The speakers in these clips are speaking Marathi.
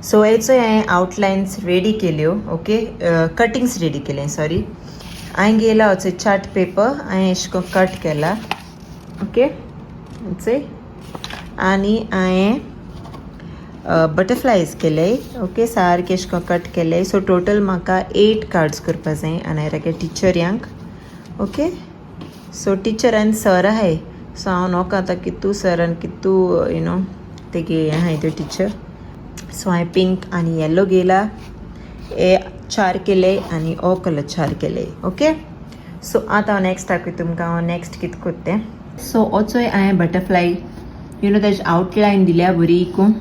सो हेचो हांवें आउटलायन्स रेडी केल्यो ओके कटिंग्स रेडी केले सॉरी हांवें घेयला होचो चार्ट पेपर हांवें अशें करून कट केला ओके आनी हांवें बटरफ्लायज केले ओके सारके अशें करून कट केले सो टोटल म्हाका 8 कार्ड्स करपा जाय आनी हांवें राखले टिचर्यांक ओके सो टिचरान सर आहाय सो हांव नोको आतां कितू सरान कितू यू नो तेगे हें आहाय त्यो टिचर सो हांवें पिंक आनी येलो घेयला हे 4 केले आनी हो कलर 4 केले ओके सो आतां हांव नेक्स्ट दाखय तुमकां हांव नेक्स्ट कितें कोत्तें सो होचोय हांवें बटरफ्लाय यू नो तेजी आउटलायन दिल्या बरी करून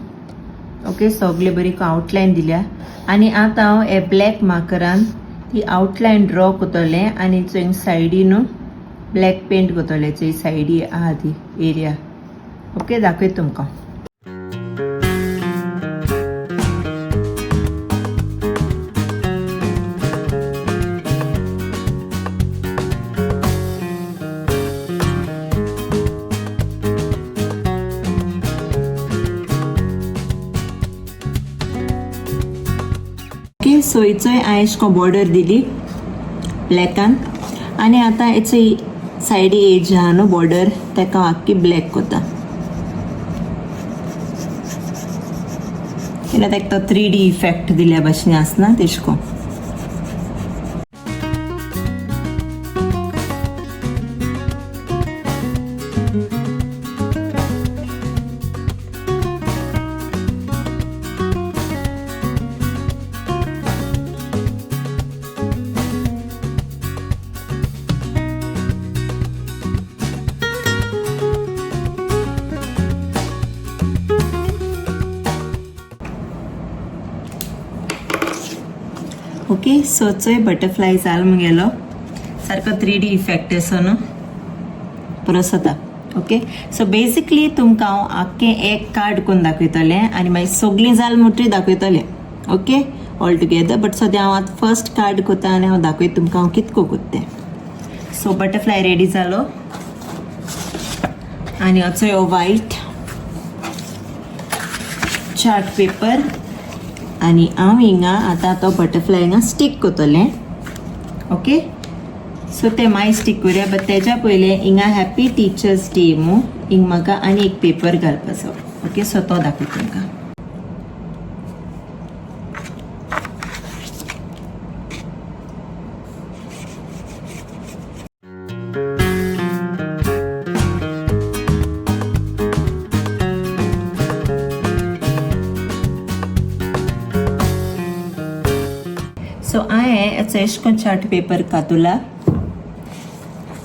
ओके सगळे बरी करून आउटलायन दिल्या आनी आतां हांव हे ब्लॅक मार्करान ती आउटलायन ड्रॉ कोत्तोलें आनी थंय सायडीन ब्लॅक पेंट कोत्तोलें थंय सायडी आहा ती एरिया ओके दाखयत तुमकां ओके सो हिचोय हांवें अशें करून बॉर्डर दिली ब्लॅकान आनी आतां हेचो सायडी एज आहा न्हू बॉर्डर तेका आख्खी ब्लॅक कोता कित्याक तेका तो 3D इफेक्ट दिल्या भशेन आसना तेश कोन्न ओके सो चोय बटरफ्लाय जाल मुगेलो सारको 3D इफेक्ट असो न्हू परस जाता ओके सो बेसिकली तुमकां हांव आख्खें एक कार्ड करून दाखयतलें आनी मागीर सगळीं जाल म्हणटरी दाखयतलें ओके ऑल टुगेदर बट सद्या हांव आतां फर्स्ट कार्ड कोत्ता आनी हांव दाखयत तुमकां हांव कितको कोत्तें सो बटरफ्लाय रेडी जालो आनी होचो ह्यो वायट चार्ट पेपर आनी हांव हिंगा आतां तो बटरफ्लाय हिंगा स्टीक कोत्तोलें ओके सो ते मागीर स्टीक करुया बट तेज्या पयलें हिंगा हॅपी टिचर्स डे मू हिंग म्हाका आनी एक पेपर घालपाचो ओके सो तो दाखयत तुमकां सो हांवें हेचो अशें करून चार्ट पेपर कातुला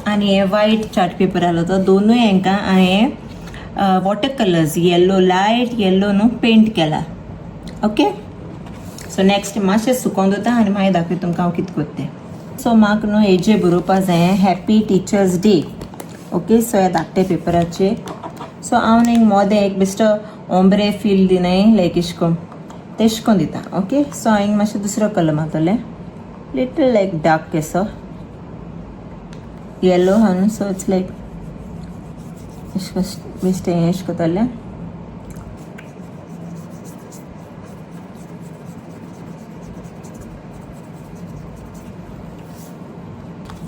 आनी हे वायट चार्ट पेपर आहलो तो दोनूय हांकां हांवें water colours yellow light yellow न्हू पेंट केला ओके सो नेक्स्ट मातशें सुकोवन दवरता आनी मागीर दाखय तुमकां हांव कितें कोत्तें सो म्हाका न्हू हेजेर बरोवपा जाय happy teachers day okay so हे धाकटे पेपराचेर सो हांव न्ही मोदें एक बेश्टो ओम्ब्रे फील दिनाय लायक एशें करून तेश कोन्न दिता ओके सो हांवें मातशें दुसरो कलर मारतलें लिटल लायक डार्क केसो येलो हा न्हू सो इट्स लायक बेश्टें हें एशें कोत्तलें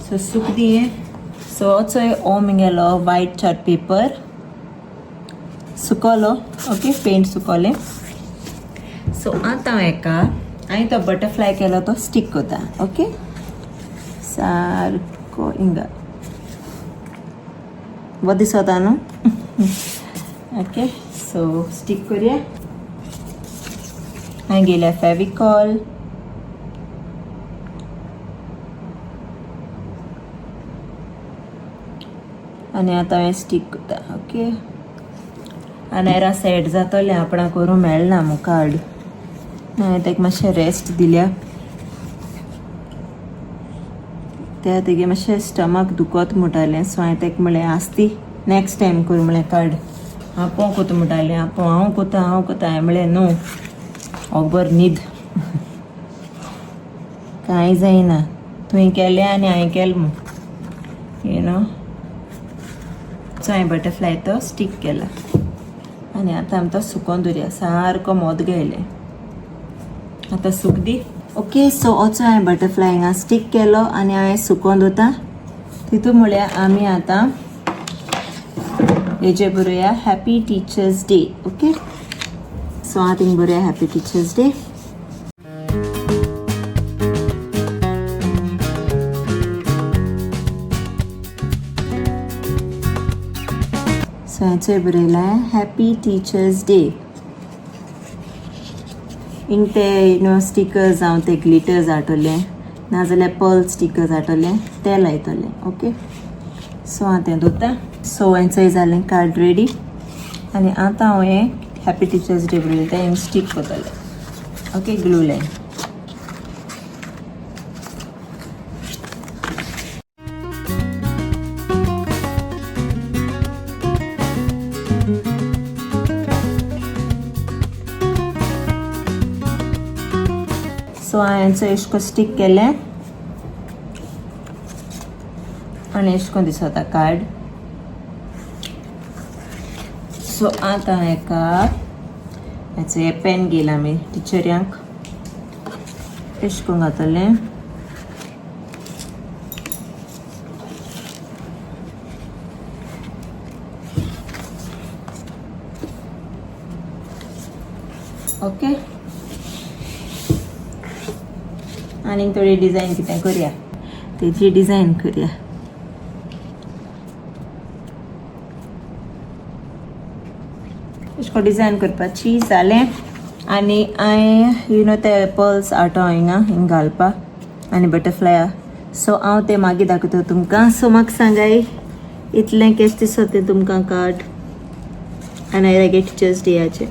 सो सूक दिये सो होचो हो मुगेलो वायट चार्ट पेपर सुकोलो ओके पेंट सुकोलें सो आतां हेका हांवें तो बटरफ्लाय केलो तो स्टीक कोता ओके सारको हिंगा बरो दिसता न्हू ओके सो स्टीक करुया हांवें घेयल्या फेविकॉल आनी आतां हांवें स्टीक कोता ओके आनी हेरा सेट जातोलें आपणाक करूं मेळना मू कार्ड हांवें तेका मातशें रेस्ट दिल्या त्या तेगे मातशें स्टमक दुखोत म्हणटालें सो हांवें तेका म्हणलें आसती नेक्स्ट टायम करूं म्हणलें कार्ड आपोव कोता म्हणटालें आपोव हांव कोता हांवें म्हणलें नो ओबर न्हीद कांय जायना तुवें केलें आनी हांवें केलें म्हूण यू नो सो हांवें बटरफ्लाय तो स्टीक केला आनी आतां आमी तो सुकोवन दवरया सारको मोद घायलें आता सूक दी. ओके, सो ओचो हांवें बटरफ्लाय हिंगा स्टीक केलो आनी हांवें सुकोवन दवरता. तितून म्हळ्यार आमी आतां हेजे बरोवया happy teachers day. Okay, so हांव थिंग बरोवया हॅपी टिचर्स डे. सो हाचेर बरयलां हॅपी टिचर्स डे. हिंग ते स्टिकर्स हांव ते ग्लिटर्स हाडटलें नाजाल्यार पर्ल स्टिकर्स हाडटलें ते लायतलें. ओके, सो हांव तें दवरता. सो हेंचंय जालें कार्ड रेडी आनी आतां हांव हें हॅपी टिचर्स डे बरयलें तें हिंग स्टीक करतलें. Okay, glue lion. सो हांवें हेंचो एशको स्टीक केलें आनी एशको दिसता कार्ड. सो आतां हेका हेचो हे पेन घेयला आमी टिचर्यांक एशको घातलें. ओके, आनी थोडी डिजायन कितें करया तेजी डिजायन करया. एशको डिजायन करपाची जालें आनी हांवें ते पर्ल्स हाडटा हिंग घालपाक आनी बटरफ्लाया. सो हांव ते मागीर दाखयता तुमकां. सो म्हाका सांगाय इतलें केश दिसता तें तुमकां कार्ड आनी हांवें टिचर्स डेयाचें.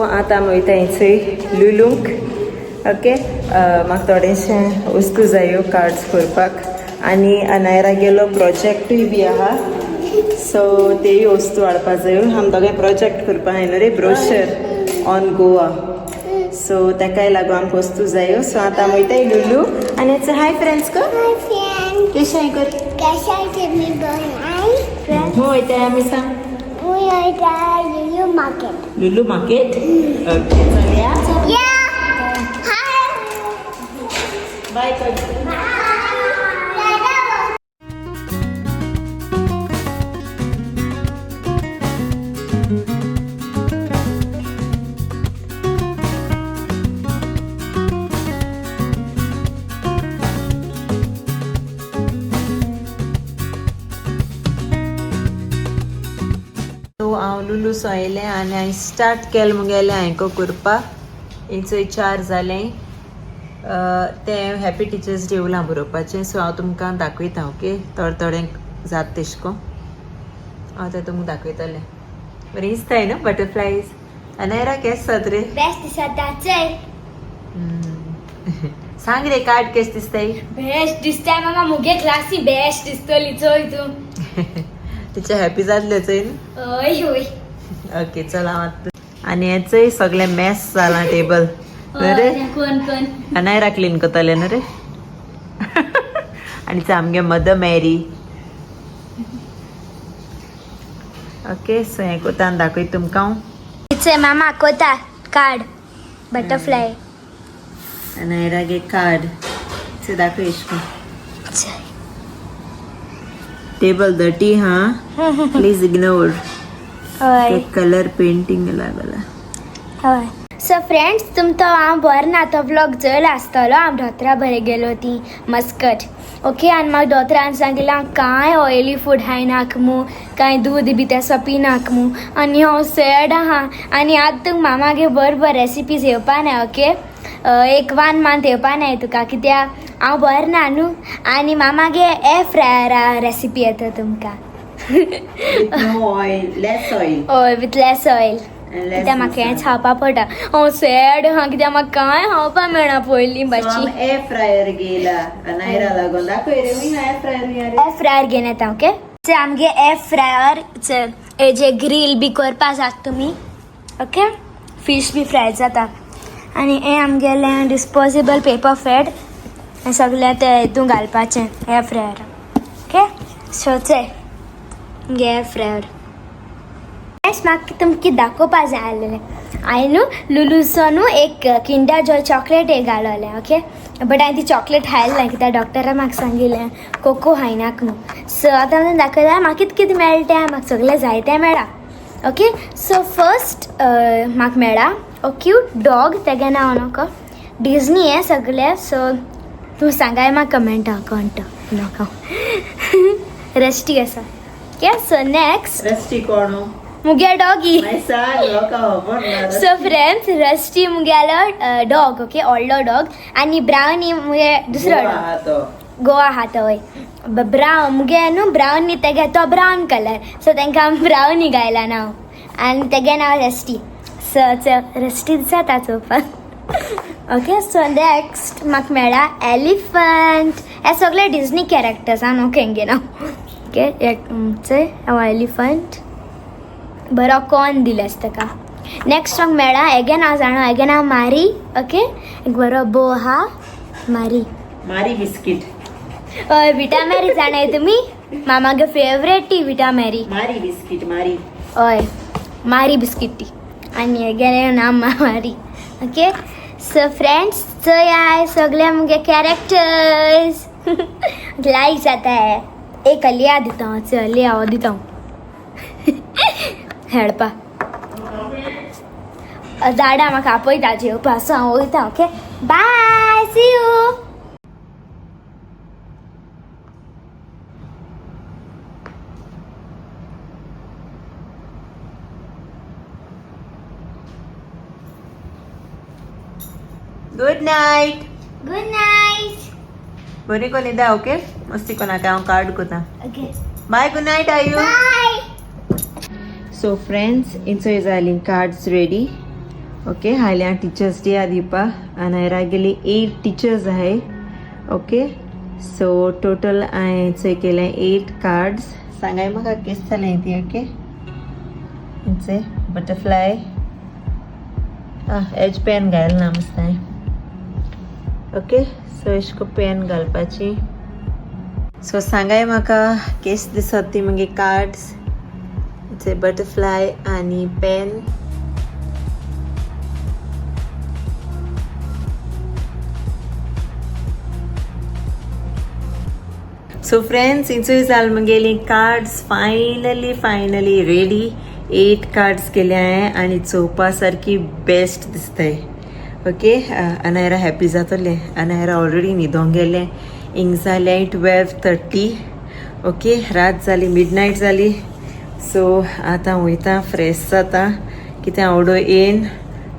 आतां आमी वयता थंय लुलूंक. ओके, म्हाका थोडेशें वस्तू जायो कार्ड्स करपाक आनी अनायरा गेलो प्रोजेक्टूय बी आहा. सो तेय वस्तू हाडपा जायो. आमी दोगांय प्रोजेक्ट करपा आयलो रे, ब्रोशर ऑन गोवा. सो ताकाय लागून आमकां वस्तू जायो. सो आतां आमी वयताय लुलू आनी हेचो हाय फ्रेंड्स कर. केशाय कर. खंय वयताय आमी सांग. लुलू मार्केट. ओके, चलया. बाय कर. हांव लुलू सोयलें आनी हांवें स्टार्ट केलें मुगेलें हांवें करपाक. हेचोय 4 जालें. तें हॅपी टिचर्स डे उरलां बरोवपाचें. सो हांव तुमकां दाखयतां. ओके, थोडें जाता तेशको हांव तें तुमकां दाखयतलें. बरें दिसताय न्हू बटरफ्लायज. अनायरा केश दिसता रे? बेस्ट दिसता. सांग रे कार्ड केश दिसताय? बेस्ट दिसताय मामा. मुगे क्लासी बेस्ट दिसतली. चोय तूं तिचे हॅपी जातले चोय न्हू. हय हय. ओके, चल हांव आनी हेचंय सगळें मॅस जालां टेबल. रे कोण अनायरा क्लीन करतलें न्हू रे. आनी आमगे मदर मॅरी. ओके, सो हें कोता आनी दाखय तुमकां हांव. मामा कोता कार्ड बटरफ्लाय. अनायरा गे कार्ड चो दाखय एशको. टेबल डर्टी हा, प्लीज इग्नोर. कलर पेंटिंग लागला. हय. सो फ्रेंड्स, तुम तो हांव बरो ना तो व्लॉग चोयलो आसतलो. हांव दोतोरा बरें गेलो ती मस्कट. ओके, आनी म्हाका दोतोरान सांगिल्लें हांव कांय ऑयली फूड खायनाक मू, कांय दूद बी तेसो पिनाक मू. आनी हांव सॅड आहा. आनी आतां तुका मामागे बरो रेसिपीज येवपा नाय. ओके, एक 1 मंथ येवपा नाय तुका, कित्याक हांव बरो ना न्हू. आनी मामागे एर फ्रायरा रेसिपी येता तुमकां. हय, विथ लेस ऑयल. कित्याक म्हाका हेंच खावपा पडटा. हांव सॅड आहा कित्याक म्हाका कांय खावपा मेळना पयलीं भाजी. एअर फ्रायर गेला अनायरा लागून. दाखय रे मी एअर फ्रायर. एअर फ्रायर घेवन येता. ओके, आमगे एअर फ्रायर हेजे ग्रील बी करपा जाता तुमी. ओके, फीश बी फ्राय जाता. आनी हें आमगेलें डिस्पोजेबल पेपर फेड. हें सगळें तें हितून घालपाचें एअर फ्रायर. ओके, सो गे फ्रेंड म्हाका तुमकां दाखोवपा जाय आसलेलें हांवें न्हू लुलूचो न्हू एक किंडर जॉय चॉकलेट एक घालोलें ओके बट हांवें ती चॉकलेट खायलें कित्याक डॉक्टरान म्हाका सांगिल्लें कोको खायनाक न्हू सो आतां हांवें दाखयता म्हाका कितें कितें मेळटा म्हाका सगळें जायतें मेळा ओके सो फर्स्ट म्हाका मेळा क्यूट डॉग तेगे नांव नाका डिजनी हें सगळें सो तूं सांगाय म्हाका कमेंटा कोणतो नाका रस्टी आसा ओके सो नेक्स्ट रस्टी कोण मुगे doggy so so friends Rusty मुगेलो डॉग ओके व्हडलो डॉग आनी ब्रावनी मुगे दुसरो डॉग गोवा आहा तो वय ब्रावन मुगे न्हू ब्रावनी तेगे तो ब्रावन कलर सो तांकां ब्रावनी घायला नांव आनी तेगे नांव रस्टी सो रस्टी जाता चोवपाक ओके सो नेक्स्ट म्हाका मेळ्ळा एलिफंट हे सगळे डिजनी कॅरेक्टर्स आहा न्हू केंगे नांव ओके एलिफंट बरो कॉर्न दिलेस ताका नेक्स्ट म्हाका मेळ्ळा हेगे नांव जाणा हेगे नांव मारी ओके एक बरो बो आहा मारी मारी बिस्किट हय विटा मॅरी जाणाय तुमी मामागे फेवरेट टी विटा मॅरी मारी बिस्किट मारी हय मारी बिस्किट टी आनी हेगे नांव मारी ओके सो फ्रेंड्स चोय हाय सगळे मुगे कॅरेक्टर्स लायक जाता एक लिया दिता चल लिया हांव दिता हेडपा झाडां म्हाका आपयता जेवपा सो हांव वयता okay bye see you good night good night बरी कोण येता ओके मस्ती कोणाका हांव कार्ड कोता ओके बाय गुड नाईट आयू बाय सो फ्रेंड्स इंचो जाली कार्ड्स रेडी ओके हायल्या टीचर्स डे दिवपा आनी हायरा गेली 8 टीचर्स आहाय ओके सो टोटल हांवें चोय केलें 8 कार्ड्स सांगाय म्हाका केस जालें ती ओके इंचे बटरफ्लाय एज पेन घालना मस्त ओके सो एशको पेन घालपाची सो सांगाय म्हाका केस दिसत ती मगे कार्ड्स इट्स बटरफ्लाय आणि पेन सो फ्रेंड्स इंचो जाल मगेली कार्ड्स फायनली रेडी 8 कार्ड्स केले हांवें आनी चोवपा सारकी बेस्ट दिसताय ओके अनायरा हॅपी जातले अनायरा ऑलरेडी न्हिदोंक गेले इंग जालें 12:30 ओके रात जाली मिडनायट जाली सो आतां वयता फ्रेश जाता कितें आवडो येन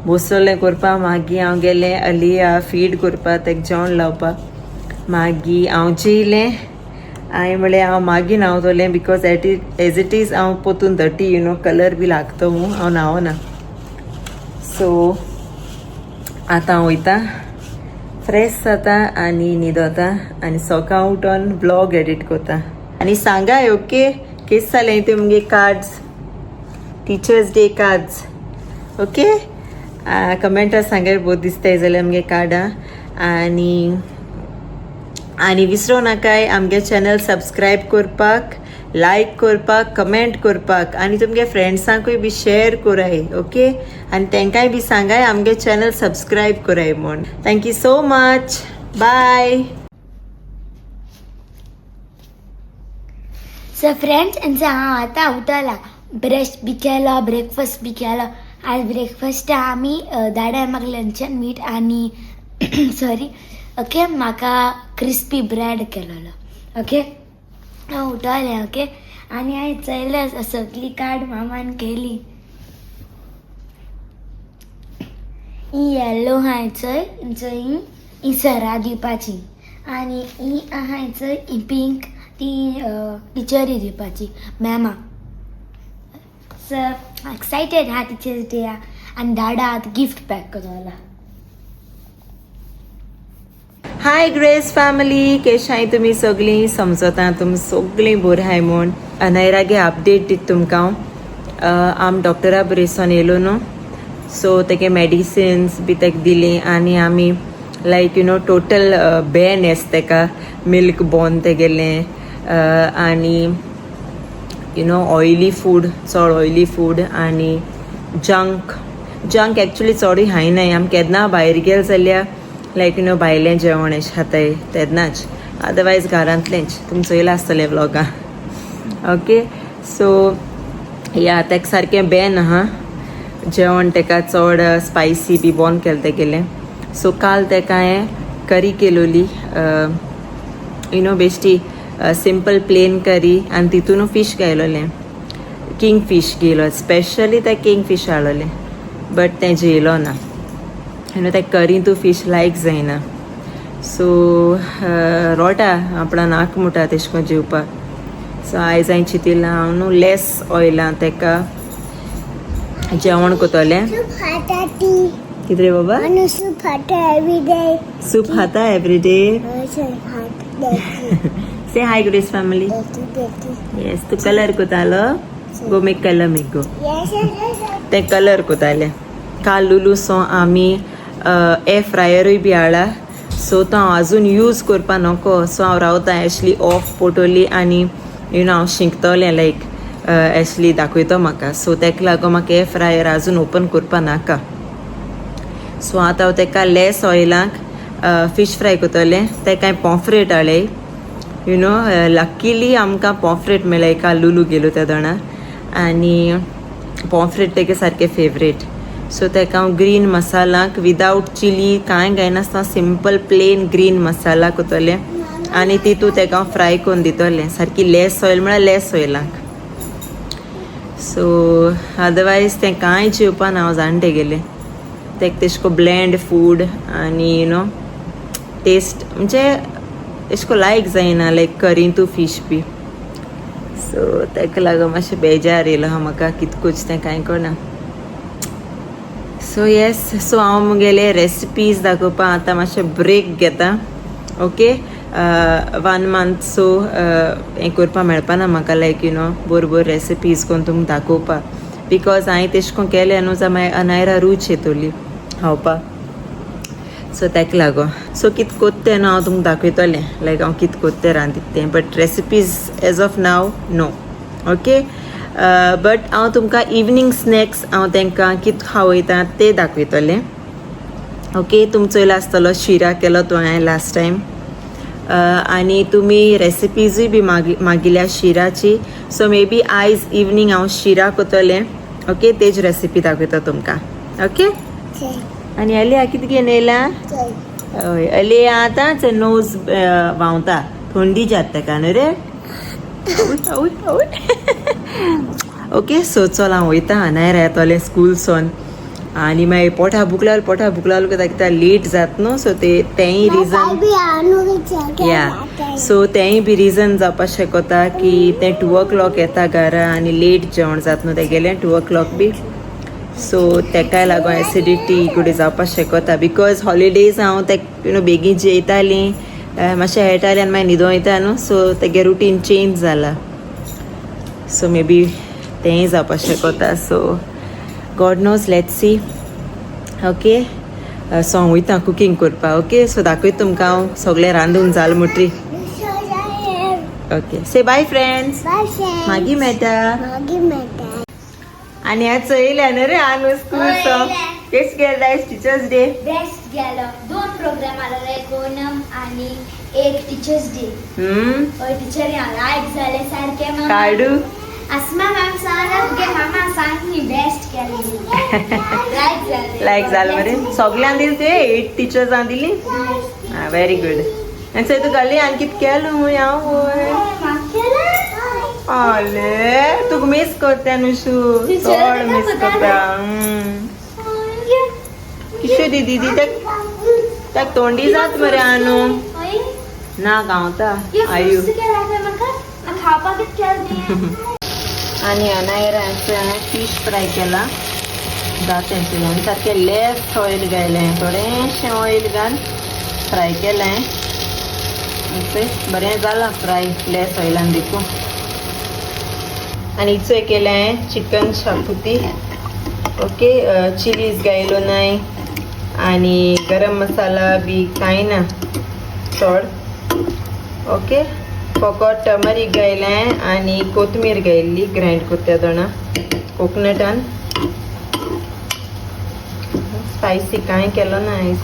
बसलोलें करपा मागीर हांव गेलें अलिया फीड करपा तेका जेवण लावपाक मागीर हांव जेयलें हांवें म्हळें हांव मागीर न्हांवतलें बिकॉज एज इट इज हांव पोतून 30 कलर बी लागतो हांव न्हांवना सो आतां हांव वयता फ्रेश जाता आनी न्हिदोता आनी सकाळ उठोन ब्लॉग एडिट कोता आनी सांगाय ओके केस जालें ते मुगे cards teachers day cards okay कमेंटार सांगाय बहुत दिसताय जाल्यार मुगे कार्डां आनी विसरो नाकाय आमगे चॅनल सबस्क्रायब करपाक लायक करपाक कमेंट करपाक आनी तुमगे फ्रेंड्सांकूय बी शेअर कोराय ओके आनी तेंकाय बी सांगाय आमगे चॅनल सबस्क्रायब कोराय म्हूण thank you so much bye so friends हांव आतां उठला ब्रश बी केलो ब्रेकफास्ट बी केलो आज ब्रेकफास्ट आमी धाड्यार म्हाका लंचान मीठ आनी सॉरी ओके म्हाका क्रिस्पी ब्रेड केलोलो ओके हांव उठलें ओके आनी हांवें चयलें सगळी कार्ड मामान केली ही येल्लो आहाय चंय ही सरा दिवपाची आनी ही आहाय चंय ही पिंक ती टिचरी दिवपाची मॅमा सो एक्सायटेड हा टिचर्स डे आनी दाडा आतां गिफ्ट पॅक करतलो हाय ग्रेस फॅमिली केशाय तुमी सगळीं समजता तुमी सगळीं बरी हाय म्हूण अनायरागे अपडेट दित तुमकां आम डॉक्टरा बरेसन येयलो न्हू सो तेगे मेडिसिन्स बी तेका दिली आनी आमी लायक टोटल बॅन एस तेका मिल्क बॉन तेगेलें आनी यू नो ऑयली फूड, चड ऑयली फूड आनी जंक एक्चुली चडूय खायनाय. आमी केन्ना भायर गेले जाल्यार लायक यू नो भायलें जेवण अशें खाताय तेन्नाच, अदरवायज घरांतलेंच. तुमी चोयलां आसतलें व्लॉगां. ओके, सो या तेका सारकें बॅन आहा जेवण, तेका चड स्पायसी बी बंद केलें तेगेलें. सो काल तेका हांवें करी केलोली, यू नो बेश्टी सिंपल प्लेन करी आनी तितून फीश घायलोलें, किंग फीश घेयलो. स्पेशली ते किंग फीश हाडलोलें बट तें जेयलो ना. यू नो ते करी तूं फीश लायक जायना. सो रोटा आपणा नाक मुटा तेश कोन्न जेवपाक. सो आयज हांवें चिंतिल्लें हांव न्हू लेस ऑयलां तेका जेवण कोत्तोलें. कितें रे बाबा? सूप खाता एवरी डे. से हाय ग्रेस फॅमिली. येस, तू कलर कोतालो गो, मेक कलर मेक गो. ते कलर कोताले काल लुलू. सो आमी एअर फ्रायरूय बी हाडला. सो तो हांव आजून यूज करपा नको. सो हांव रावतां एशली ऑफ पोटोली आनी यू नो हांव शिंकतोलें लायक एशली दाखयतो म्हाका. सो तेका लागून म्हाका एअर फ्रायर आजून ओपन करपा नाका. सो आतां हांव तेका लेस ऑयलांक फीश फ्राय कोत्तोलें. तेका हांवें पॉम्फ्रेट हाडले. यू नो लकीली आमकां पॉम्फ्रेट मेळ्ळे काल लुलू गेलो त्या दोना आनी पॉम्फ्रेट तेगे सारकें फेवरेट. सो तेका हांव ग्रीन मसालाक विदावट चिली कांय घायनासतना सिंपल प्लेन ग्रीन मसाला कोत्तोलें आनी तितू तेका हांव फ्राय कोन्न दितोलें. सारकी लेस ऑयल म्हळ्यार लेस ऑयलांक. सो अदरवायज तें कांय जेवपान हांव जाणटे गेलें. तेका तेशको ब्लेंड फूड आनी यू नो टेस्ट म्हणजे एशको लायक जायना लायक करी तूं फीश बी. सो तेका लागून मातशें बेजार येयलो आहा म्हाका कितकूच तें कांय करना. सो येस, सो हांव मुगेले रेसिपीज दाखोवपा आतां मातशें ब्रेक घेता. ओके, 1 मंथ सो हें करपा मेळपाना म्हाका like you know bore recipes कोन्न तुमकां दाखोवपा. बिकॉज हांवें तेश कोन्न केलें न्हू जाल्यार मागीर अनायरा रूच येतोली खावपा. सो तेका लागून. सो कितें कोत्तें न्हू हांव तुमकां दाखयतलें लायक हांव कितें कोत्तें रांदित तें. But recipes as of now no. Okay, but हांव तुमकां इवनींग स्नॅक्स हांव तांकां कितें खावयता तें दाखयतलें. ओके, तुमी चोयलो आसतलो शिरा केलो तो हांवें लास्ट टायम आनी तुमी रेसिपीजूय बी मागिल्ल्या शिराची. सो मे बी आयज इवनींग हांव शिरा कोत्तोलें. ओके, तेज रेसिपी दाखयता तुमकां. ओके, आनी अलिया कितें घेवन येयलां? हय, अलिया आतांच नोज व्हांवता, थंडी जाता ताका न्हू रे. ओके, सो चल हांव वयता. अनायरा येतोलें स्कूल सोन आनी मागीर पोटा भूक लागलो कित्याक लेट जात न्हू. सो तेंय रिजन या. सो तेंय बी रिजन जावपा शकता की तें 2 o'clock येता घरा आनी लेट जेवण जात न्हू तेगेलें 2 o'clock बी. सो तेकाय लागून एसिडिटी कुठे जावपा शकता. बिकॉज हॉलिडेज हांव तेका यू नो बेगीन जेयतालीं, मातशें हेळटालीं आनी मागीर न्हिदो वयता न्हू. सो तेगे रुटीन चेंज जाला. सो मे बी तेंय जावपा शकता. So God knows, let's see. Okay, so हांव वयता कुकींग करपा. ओके, सो दाखयता तुमकां हांव सगळें रांदून जालें मुटरी. ओके, से बाय फ्रेंड्स. मागीर मेळटा. आनी आज चोयल्या न्हू रे आनू स्कूल. सो केश गेलो आयज टिचर्स डे? बेस्ट गेलो. 2 प्रोग्राम आसले, गोनम आनी एक टिचर्स डे. हय, टिचर लायक जालें सारकें. काडू अस्मा मॅम सांगना तुगे मामा सांगनी बेस्ट केली. लायक जालें मरे. सगळ्यांक दिली तुवें 8 टिचर्सांक दिली? आं, व्हेरी गूड. आनी चोय तुका घाली आनी कितें केलें हूंय हांव? आले तुका मिस करता नुशू, चड मिस करता. किशू दीदी ताका तोंडी जात मरे आनू. ना गावता आयु. आनी अनायरांचें फीश फ्राय केला. दात्यांचें आनी सारकें लेस ऑयल घायलें, थोडेंशें ऑयल घाल फ्राय केलें. बरें जालां फ्राय लेस ऑयलान देखून. आनी इचोय केलें चिकन शाकुती. ओके, चिलीज घायलो नाय आनी गरम मसाला बी कांय ना चड. ओके, फकत टर्मरीक घायलें आनी कोथमीर घायल्ली ग्रायंड कोत्या दोना कोकनटान. स्पायसी कांय केलो ना आयज.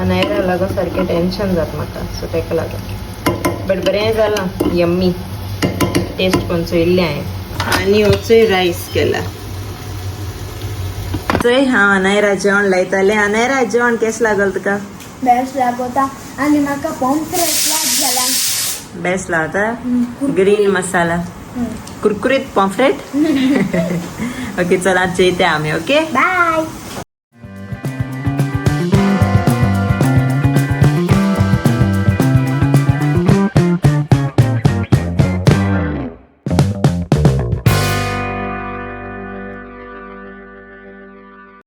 अनायरा लागो सारकें टेंशन जाता म्हाका सो तेका लागून. बट बरें जालां यम्मी. टेस्ट करून चोयल्लें हांवें. आनी होचोय रायस केला. चोय हांव अनायरा जेवण लायतालें. अनायरा जेवण केस लागल तुका? बेस्ट लागोता आनी म्हाका पॉम्फ्रेट लाग जाला. बेस्ट लागता. ग्रीन मसाला कुरकुरीत पॉम्फ्रेट. ओके चला जेयते आमी. Okay bye.